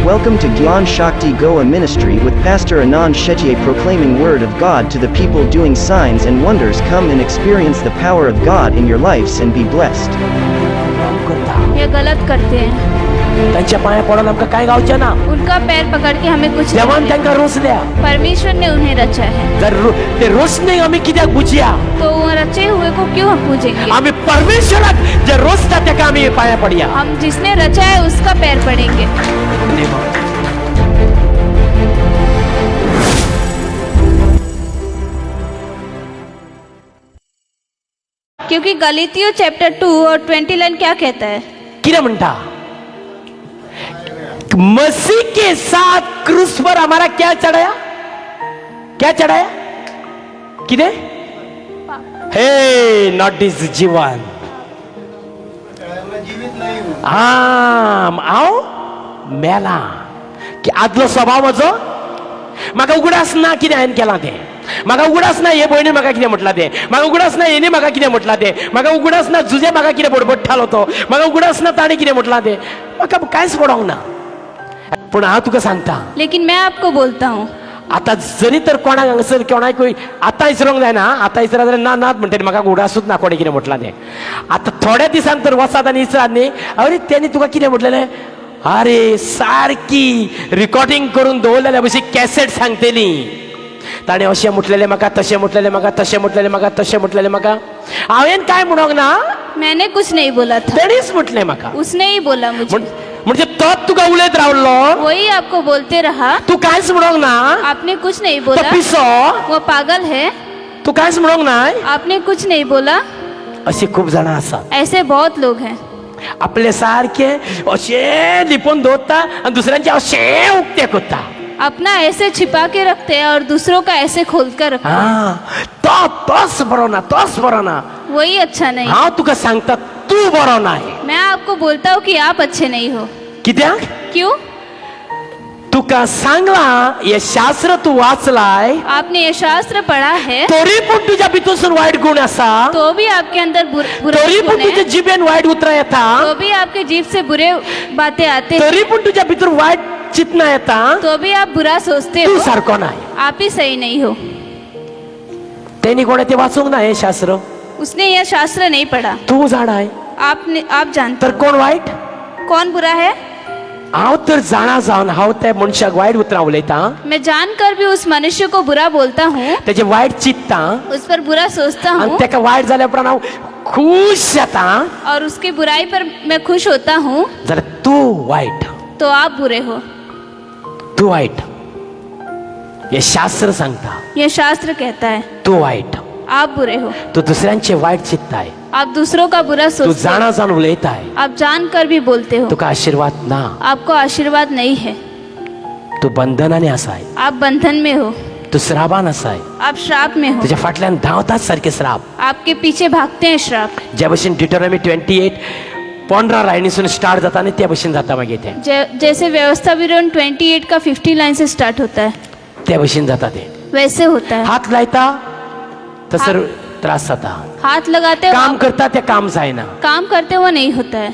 Welcome to Gyan Shakti Goa Ministry with Pastor Anand Shetye proclaiming Word of God to the people, doing signs and wonders. Come and experience the power of God in your lives and be blessed. ये गलत करते हैं, त्यांच्या पाया पडून आमका काय गावचे ना. उनका पैर पकड़ के हमें कुछ नहीं देवान मिलेगा। त्यांका रोसल्या. परमेश्वर ने उन्हें रचा है, जर ते रोसणे आम्ही कित्याक बुजिया. तो वो रचे हुए को क्यों हम पूजेंगे? आम्ही परमेश्वराक जे रोसता त्याका आम्ही पाया पडया. हम जिसने रचा है उसका पैर पड़ेंगे। क्योंकि गलातियों चैप्टर 2 और 20 लाइन क्या कहता है? किरे म्हणता मसीह के साथ क्रूस पर हमारा क्या चढ़ाया, क्या चढ़ाया किदे हे नॉट दिस जीवन आओ मेला की आदलो स्वभाव म्हजो म्हाका उगडास ना कितें हांवें केलां तें. म्हाका उगडास ना हे भयणी म्हाका कितें म्हटलां तें. म्हाका उगडास ना हेणी म्हाका कितें म्हटलां तें. म्हाका उगडास ना जुजे म्हाका कितें बडबडटालो तो. म्हाका उगडास ना ताणें कितें म्हटलां तें. म्हाका कांयच पडोंक ना. पूण हांव तुका सांगता, लेकिन मैं आपको बोलता हूँ, आता जरी तर कोणाक हांगसर कोणाकूय आतां इसरोंक जायना. आतां इसरा जाल्यार ना नात म्हणटा म्हाका उगडासूच ना कोणें कितें म्हटलां तें. आतां थोड्या दिसान तर वचात आनी इसरात न्ही, अरे तेणी तुका कितें म्हटलेलें, अरे सारकी रिकॉर्डिंग करून दवरलेल्या भशेन कॅसेट सांगतली. ताणें अशें म्हटलेलें म्हाका, तशें म्हटलेलें म्हाका, तशें म्हटलेलें म्हाका, तशें म्हटलेलें म्हाका. हांवें कांय म्हणोंक ना, मैंने कुछ नहीं बोला था, तेणीच म्हटलें म्हाका. उसने ही बोला मुझे, म्हणजे तोच तुका उलयत रावलो, वही आपको बोलते रहा. तू कांयच म्हणोंक ना. आपने कुछ नहीं तो बोला, पिसो, वो पागल है. तू कांयच म्हणोंक ना. आपने कुछ नहीं बोला. अशी खूप जाणां आसात, ऐसे बहुत लोग हैं, आपले सारखे अशें लिपोवन दवरता आनी दुसऱ्यांचे अशें उक्ते करता. अपना ऐसे छिपा के रखते हैं और दूसरों का ऐसे खोल कर रखते हैं. तोच बरो ना, तोच बरो ना. वही अच्छा नहीं. हांव तुका सांगता, तू बरो नाय. मैं आपको बोलता हूँ कि आप अच्छे नहीं हो. कित्याक क्यों? तुका सांगला हे शास्त्र तू वाचलाय, आपने ये शास्त्र पढ़ा है, तरी पूण तुज्या भितरसून वायट गुण आसा, तो भी आपके अंदर बुरे तरी गुण पूण तुज्या हैं, जिबेन वायट उतरां येता, तो भी आपके जीभ से बुरे बातें आते हैं, तरी पूण तुज्या भितर वायट चिंतना येता. तो भी आप बुरा सोचते तू हो. सारको नाय. आप ही सही नहीं हो. तेणी कोणें तें वाचूंक ना हें शास्त्र. उसने यह शास्त्र नहीं पढ़ा. तू जाणाय आप जानते तर कोण वायट. कौन बुरा है. हांव तर जाणा जावन हांव त्या मनशाक वायट उतरां उलयतां, मैं जानकर भी उस मनुष्य को बुरा बोलता हूँ, तेजें वायट चिंत्तां उस पर बुरा सोचता आनी हूँ, तेका वायट जाल्या उपरांत हांव खूश जातां, और उसकी बुराई पर मैं खुश होता हूँ, जाल्यार तू वायट. तो आप बुरे हो. तू वायट. हे शास्त्र सांगता, यह शास्त्र कहता है तू वायट. आप बुरे हो. तू दुसऱ्यांचे वायट चिंत्ताय, आप दूसरों का बुरा तू सोचते हो, जाणा जावन उलयताय, आप जानकर भी बोलते हो. तुका आशीर्वाद ना. आपको आशीर्वाद नहीं है. तू बंधनाने आसाय, आप बंधन में हो. तू श्रापान आसाय, आप श्राप में हो. तुज्या फाटल्यान धांवतात सारखे श्राप. आपके पीछे भागते हैं श्राप. ज्या भशेन डिटोनॉमी 28 15 लायनीसून स्टार्ट जाता आनी त्या भशेन जाता मागीर तें. जैसे व्यवस्था विवरण 28 का 50 लाइन से स्टार्ट होता है, त्या भशेन जाता तें. वैसे होता है. हात लायता थंयसर त्रास जाता. हाथ लगाते हो, काम करता ते काम जायना. काम करते वो नहीं होता है.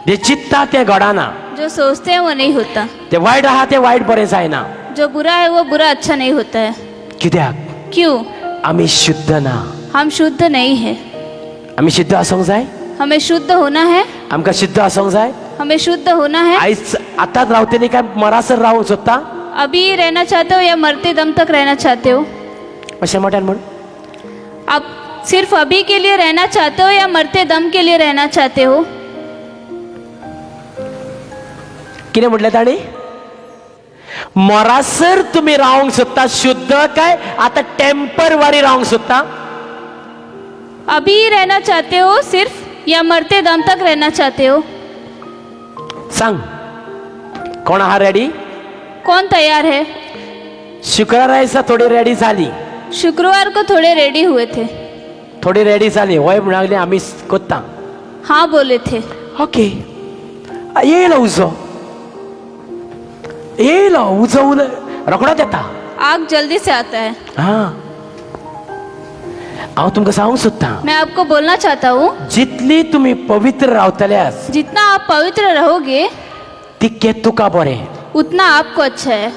जे चित्ता ते घडना. जो सोचते हैं वो नहीं होता. ते वायट आहा ते वायट बरें जायना. जो बुरा है वो बुरा अच्छा नहीं होता है. कित्याक क्यों? आमी शुद्ध ना. हम शुद्ध नहीं है. आमी शुद्ध आसूंक जाय. हमें शुद्ध होना है. आमकां शुद्ध आसूंक जाय. हमें शुद्ध होना है. आयज आतांच रावते न्ही काय मरासर रावूंक सोदता. अभी रहना चाहते हो या मरते दम तक रहना चाहते हो. अशें मोठ्यान म्हण. आप सिर्फ अभी के लिए रहना चाहते हो या मरते दम के लिए रहना चाहते हो. कितें म्हटलें ताणी. मरासर तुमी रावंक सोदता शुद्ध काय आतां टेम्पररी रावंक सोदता. अभी रहना चाहते हो सिर्फ या मरते दम तक रहना चाहते हो. सांग कोण आहा रेडी. कौन तैयार है. शुक्रार आयसा थोडी रेडी जाली. शुक्रवार को थोड़े रेडी हुए थे. थोडी रेडी जाली. वय म्हणाली आमी कोत्ता. हाँ बोले थे. ओके येयलो उजो. येयलो उजो रोखडोच येता. आग जल्दी से आता है. हां हांव तुमकां सांगूंक सोदतां, मैं आपको बोलना चाहता हूँ, जितली तुम्ही पवित्र रावतल्यास जितना आप पवित्र रहोगे तितकें तुका बरें. उतना आपको अच्छा है.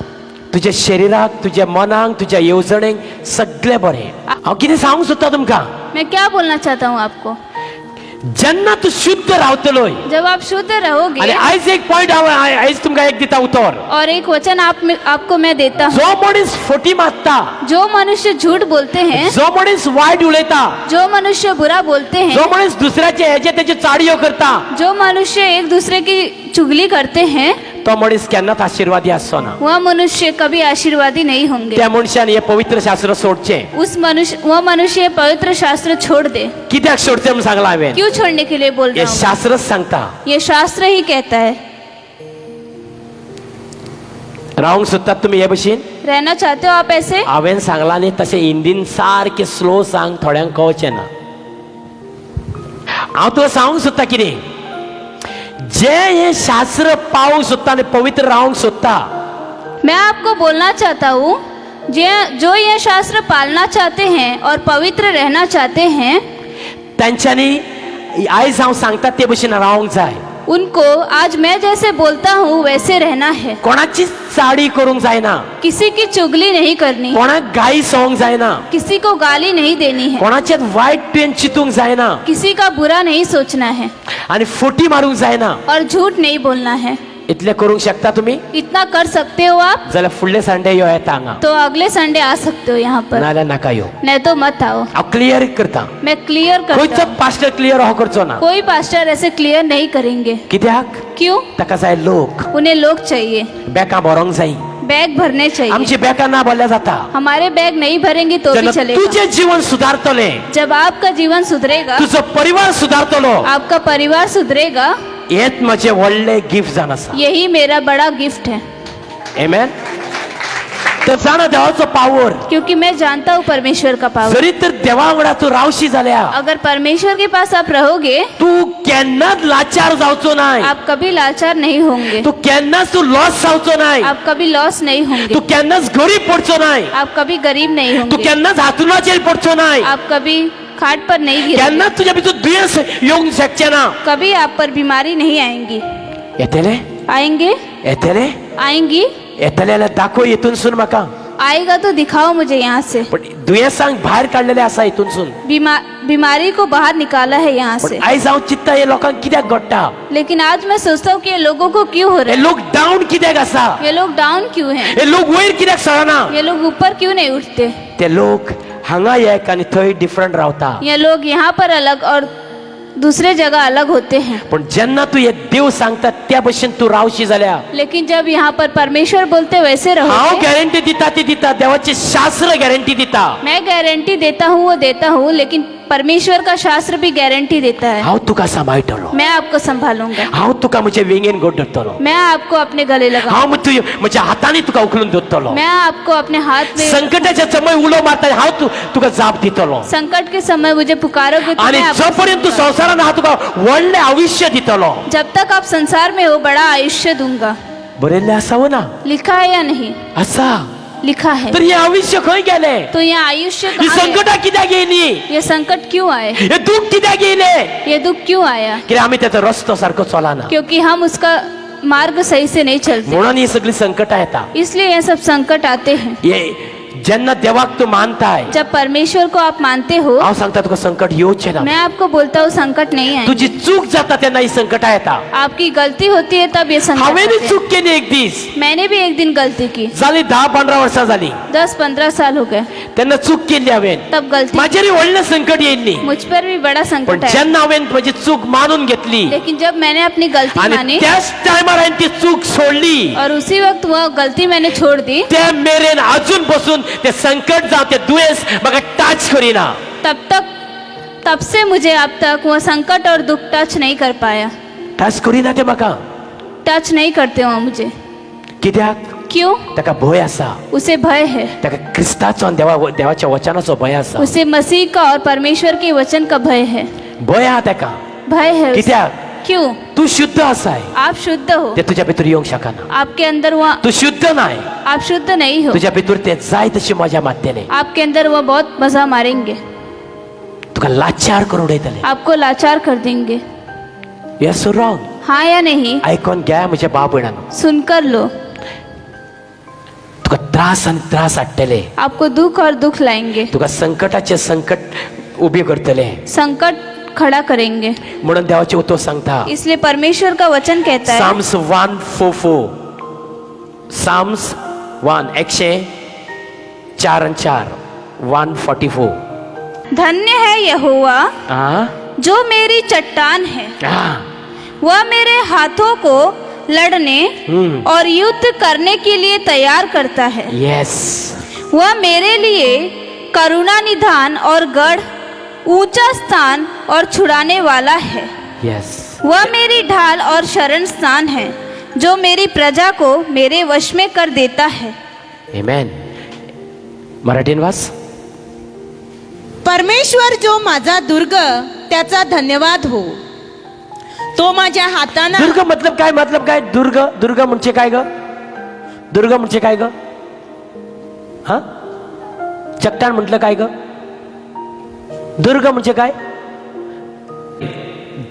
तुझ्या शरीराक, तुझ्या मनाक, तुझ्या येवजणेक सगळे बरें. हांव कितें सांगूंक सोदता तुमकां, मैं क्या बोलना चाहता हूँ आपको, जेन्ना तूं शुद्ध रावतलोय. जब आप शुद्ध आनी रहोगे. आयज एक पॉयंट हांव आयज तुमकां एक दिता उतर. और एक वचन आपको मैं देता हूँ. जो मनीस फटी मारता, जो मनुष्य झूठ बोलते हैं, जो मनीस वायट उलयता, जो मनुष्य बुरा बोलते जो हैं, मनीस दुसऱ्याचे हेजे तेजे चाडयो करता, जो मनुष्य एक दूसरे की चुगली करते हैं, तो मनीस केन्नाच आशिर्वादी आसचो ना. वह मनुष्य कभी आशीर्वादी नहीं होंगे. त्या मनशान हे पवित्र शास्त्र सोडचें. वह मनुष्य पवित्र शास्त्र छोड़ दे. कित्याक सोडचें म्हूण सांगलां हांवें. क्यों छोड़ने के लिए बोल हे रहा हूँ? शास्त्रच सांगता. ये शास्त्र ही कहता है. रावंक सोदतात तुमी हे भशेन. रहना चाहते हो आप ऐसे? हांवें सांगलां न्ही तशें हिंदीन सारकें स्लो सांग, थोड्यांक कळचें ना. हांव तुका सांगूंक सोदता कितें, जे हे शास्त्र पावूंक सोदता आनी पवित्र रावंक सोदता, मैं आपको बोलना चाहता हूँ, जो ये शास्त्र पालना चाहते हैं और पवित्र रहना चाहते हैं, तांच्यांनी आयज हांव सांगता ते भशेन रावंक जाय. उनको आज मैं जैसे बोलता हूँ वैसे रहना है. कोणाची चाडी करूंक जायना, किसी की चुगली नहीं करनी, कोणाक गाई सवंक जायना, किसी को गाली नहीं देनी है, कोणाचें वायट तुवें चिंतूंक जायना, किसी का बुरा नहीं सोचना है, आनी फटी मारूंक जायना. और झूठ नहीं बोलना है. इतलें करूंक शकता तुमी? इतना कर सकते हो आप, जाल्यार फुडले संडे यो येता हांगा, तो अगले संडे आ सकते हो यहाँ पर, नाल्यार नाका यो. नहीं तो मत आओ. हांव क्लियर करता. मैं क्लियर करता खंयचो हूँ. पास्टर क्लियर हो करचो ना. कोई पास्टर ऐसे क्लियर नहीं करेंगे. कित्याक? क्यों? ताका जाय लोक. उन्हें लोग चाहिए, बॅकां भरोंक जाय. बैग भरने चाहिए. आमची बॅकां ना भरल्या जाता. हमारे बैग नहीं भरेंगे तो भी जेन्ना चलेगा. तुजें जीवन सुदारतलें, जब आपका जीवन सुधरेगा, तुजो परिवार सुदारतलो, आपका परिवार सुधरेगा, हेच म्हजें व्हडलें गिफ्ट जावन आसा. यही मेरा बड़ा गिफ्ट है. आमेन. तर जाणा देवाचो पावर. क्योंकि मैं जानता हूँ परमेश्वर का पावर. जरी तर देवा वांगडा तूं रावशी जाल्यार अगर परमेश्वर के पास आप रहोगे, तूं केन्नाच लाचार जावचो नाय. आप कभी लाचार नहीं होंगे, तूं केन्नाच तूं लॉस जावचो नाय. आप कभी लॉस नहीं होंगे, तूं केन्नाच गरीब पडचो नाय. आप कभी गरीब नहीं तूं होंगे, केन्नाच हातरुणाचेर पडचो नाय. आप कभी खाट पर नहीं गिरेंगे, केन्नाच तुज्या भितर दुयेंस येवंक शकचें ना. कभी आप पर बीमारी नहीं आएंगी. येतले आएंगे, येतले आएंगी. येतले जाल्यार दाखय हितूनसून म्हाका. आएगा तो दिखाओ मुझे यहाँ से. पण दुयेंसांक भायर काडलेले आसा हितूनसून. बीमारी को बाहर निकाला है यहाँ पण से. आयज हांव चित्ता हे लोकांक कित्याक घडटा. लेकिन आज मैं सोचता हूँ कि ये लोगों को क्यों हो रहा हे है, लोक डावन कित्याक आसा. ये लोग डाउन क्यों हैं, हे लोक वयर कित्याक सरना. ये लोग ऊपर क्यों नहीं उठते. ते लोक हांगा एक आनी थंय डिफरंट रावता. ये लोग यहाँ पर अलग और दूसरे जगह अलग होते हैं. पण जेन्ना तूं हे देव सांगता त्या भशेन तूं रावशी जाल्यार लेकिन जब यहाँ पर परमेश्वर बोलते वैसे हांव रहो, गॅरंटी दिता ती दिता. देवाचे शास्त्र गॅरंटी दिता. मैं गारंटी देता हूँ, वो देता हूँ, लेकिन परमेश्वर का शास्त्र भी गारंटी देता है. हांव तुका सांबाळटलो. मैं आपको संभालूंगा, हांव तुका म्हजे वेंगेन गोड धरतलो. मैं आपको अपने गले लगाऊंगा, हांव म्हज्या हातांनी तुका उखलून धरतलो. मैं आपको अपने हाथ में. संकटाच्या समय उलो मारता हांव तुका जाप दितलो. संकट के समय मुझे पुकारोगे तो आनी मैं आपको जोपर्यंत तूं संवसारान हांव तुका व्हडलें आयुष्य दितलो. जब तक आप संसार में हो बड़ा आयुष्य दूंगा. बरयल्लें आसा वो ना. लिखा है या नहीं? आसा. लिखा है. तर हें आयुष्य खंय गेलें. तो ये आयुष्य ही कहाँ है? संकटां कित्याक येयली. ये संकट क्यों आए, हे दुःख कित्याक येयलें. ये दुख क्यों आया? कित्याक आमी तेचो रस्तो सारको चलना. क्योंकि हम उसका मार्ग सही से नहीं चलते, म्हणून ही सगळी संकटां येता. इसलिए ये सब संकट आते हैं. हे जेन्ना देवाक तूं मानताय, जब परमेश्वर को आप मानते हो, हांव सांगता तुका संकट येवचें ना. मैं आपको बोलता हूँ संकट नहीं आए. तुजी चूक जाता तेन्ना ही संकटां येता. आपकी गलती होती है तब ये संकट हांवेंय आते हैं. चूक केली एक दीस. मैंने भी एक दिन गलती की. जाली 10-15 वर्सां जाली. 10-15 साल हो गए तेन्ना चूक केली हांवें. तब गलती. म्हाजेरय व्हडलें संकट येयल्ली. मुझ पर भी बड़ा पण संकट आया. जेन्ना हांवें म्हजी चूक मानून घेतली लेकिन जब मैंने अपनी गलती आनी मानी त्याच टायमार हांवें ती चूक सोडली, और उसी वक्त वह गलती मैंने छोड़ दी, ते मेरेन अजून बसून ते संकट जावं ते दुयेंस म्हाका टच करिना. तब से मुझे अब तक वह संकट और दुख टच नहीं कर पाया. टच करिना ते म्हाका. टच नहीं करते हो मुझे. कित्याक? क्यों? ताका भंय आसा. उसे भय है. ताका क्रिस्ताचो आनी देवाच्या वचनाचो भंय आसा. उसे मसीह का और परमेश्वर के वचन का भय है. भंय आहा ताका. भय है उसे. कित्याक? क्यों? तूं शुद्ध आसाय. आप शुद्ध हो. ते तुज्या भितर येवंक शकना. आपके अंदर वह. तूं शुद्ध नाय. आप शुद्ध नहीं हो. तुज्या भितर ते जाय तशी मजा मारतले. आपके अंदर वह बहुत मजा मारेंगे. तुका लाचार करून उडयतले. आपको लाचार कर देंगे. Yes wrong. हाँ या नहीं? आयकोन घ्या म्हज्या भाव भयणांनो. सुनकर लो. तुका त्रास आणि त्रास हाडटले, आपको दुख और दुख लाएंगे, तुका संकटाचे संकट उभे करतले. संकट खड़ा करेंगे. म्हणून देवाचे उतो सांगता इसलिए परमेश्वर का वचन कहता है, साम्स 144, साम्स 104 144. धन्य है यहोवा हाँ जो मेरी चट्टान है, हाँ वह मेरे हाथों को लड़ने और युद्ध करने के लिए तैयार करता है. यस. वह मेरे लिए करुणा निधान और गढ़, ऊंचा स्थान और छुड़ाने वाला है. यस. वह मेरी ढाल और शरण स्थान है, जो मेरी प्रजा को मेरे वश में कर देता है. आमेन. मराठीन वाच. परमेश्वर जो माझा दुर्ग त्याचा धन्यवाद हो. तो माझ्या हाताना दुर्ग मतलब काय दुर्ग. दुर्ग म्हणजे काय ग. दुर्ग म्हणजे काय ग. हा चट्टान म्हटलं काय ग. दुर्ग म्हणजे काय.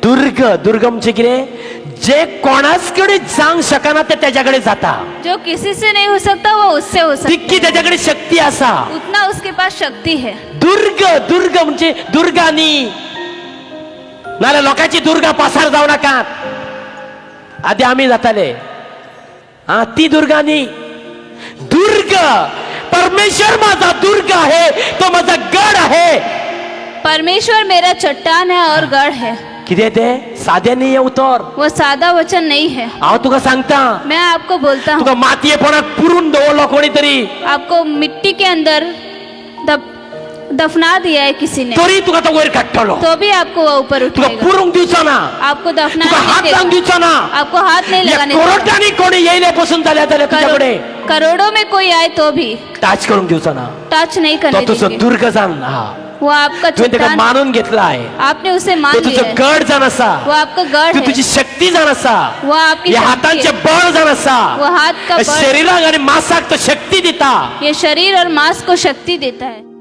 दुर्ग म्हणजे किती. जे कोणाचकडे जांग शकना ते त्याच्याकडे जाता. जो किसी से नहीं हो सकता वो उससे हो सकता तितकी त्याच्याकडे शक्ती असा. है, उतना उसके पास शक्ति है. दुर्ग म्हणजे दुर्गानी नाल्या लोकांची दुर्गा पासार जाऊ नका. आधी आम्ही जाताले. हा ती दुर्गानी. दुर्ग परमेश्वर माझा दुर्ग आहे, तो माझा गड आहे. परमेश्वर मेरा चट्टान है और गढ़ है. किती ते साधे नाही उतर. वो सादा वचन नहीं है. अहो तुका सांगता, मैं आपको बोलता हूँ, तुका मातीयेपणात पुरून दवरलो कोणीतरी, आपको मिट्टी के अंदर दफना दिया है किसी ने, तरी तुका तो वयर काढतलो. तो भी आपको वो ऊपर तुका उठाएगा. पुरूंक दिवचा ना. आपको दफना तुका हात नहीं लावून देगा. दिवचा ना. आपको हाथ नहीं या लगाने देगा. कोरोटानी कोणी येईल्यापासून झाल्या तुझ्याकडे करोड़ों में कोई आए तो भी टाच करून दिवचा ना. टच नहीं तो करने तुझं देंगे. दुर्ग जाण. हा वो आपका तू त्याला चट्टान, मानून घेतला आहे. आपने उसे तो मान लिया तुझं है. गड जाण असा. वो आपका गढ़ तू है. तुझी शक्ती जाण असा. वो आपकी या शक्ति हातांचे है. बळ जाण असा. वो हाथ का बल, शरीराक आणि मासाक तो शक्ती दिता. ये शरीर और मांस को शक्ति देता है.